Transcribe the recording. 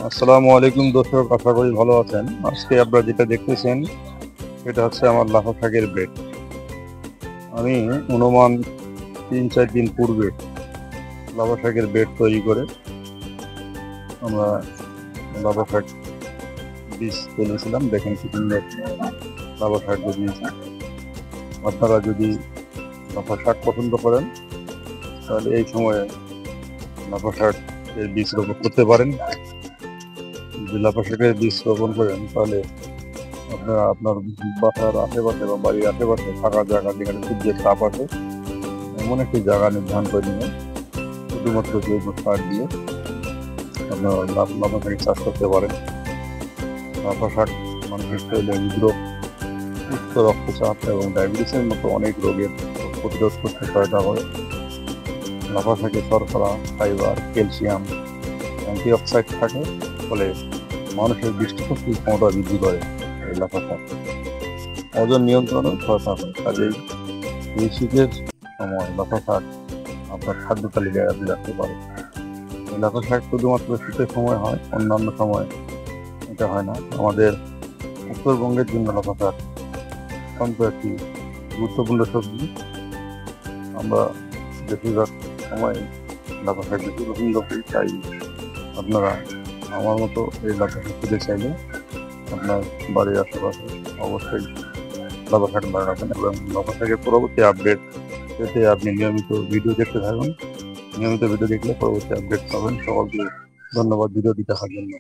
আসসালামু আলাইকুম দর্শক, আশা করি ভালো আছেন। আজকে আপনারা যেটা দেখতেছেন এটা হচ্ছে আমার লাফা শাকের বেড। আমি অনুমান 3-4 দিন পূর্বে লাফা শাকের বেড তৈরি করে আমরা লাফা শাক বীজ তুলেছিলাম। দেখেন কি সুন্দর লাফা শাক গজিয়েছে। আপনারা যদি লাফা শাক পছন্দ করেন তাহলে এই সময়ে লাফা শাকের বীজ রোপণ করতে পারেন। যদি লাফা শাকের বীজ রোপণ করেন তাহলে আপনারা আপনার বাসার আশেপাশে বা বাড়ির আশেপাশে ফাঁকা জায়গা যেখানে সূর্যের তাপ আছে এমন একটি জায়গা নির্ধারণ করে নেবেন। শুধুমাত্র জৈব সার দিয়ে আপনারা লাফা শাক চাষ করতে পারেন। লাফা শাক মানুষের শরীরে হৃদরোগ, উচ্চ রক্তচাপ এবং ডায়াবেটিসের মতো অনেক রোগের প্রতিরোধ করতে সহায়তা করে। লাফা শাকে শর্করা, ফাইবার, ক্যালসিয়াম, অ্যান্টিঅক্সিডেন্ট থাকে, ফলে মানুষের দৃষ্টিশক্তির ক্ষমতা বৃদ্ধি করে। এই লাফা শাক ওজন নিয়ন্ত্রণও সহায়তা করে। কাজেই এই শীতের সময় লাফা শাক আপনার খাদ্য তালিকায় আপনি রাখতে পারেন। এই লাফা শাক শুধুমাত্র শীতের সময় হয়, অন্যান্য সময় এটা হয় না। আমাদের উত্তরবঙ্গের জন্য লাফা শাক অত্যন্ত একটি গুরুত্বপূর্ণ সবজি। আমরা বেশিরভাগ সময় লাফা শাক বেশি পছন্দ করি। তাই আপনারা আমার মতো এই লাফা শাক খেতে চাইলে আপনার বাড়ির আশেপাশে অবশ্যই লাফা শাক লাগাবেন এবং লাফা শাকের পরবর্তী আপডেট পেতে আপনি নিয়মিত ভিডিও দেখতে থাকুন। নিয়মিত ভিডিও দেখলে পরবর্তী আপডেট পাবেন। সকলকে ধন্যবাদ ভিডিওটি দেখার জন্য।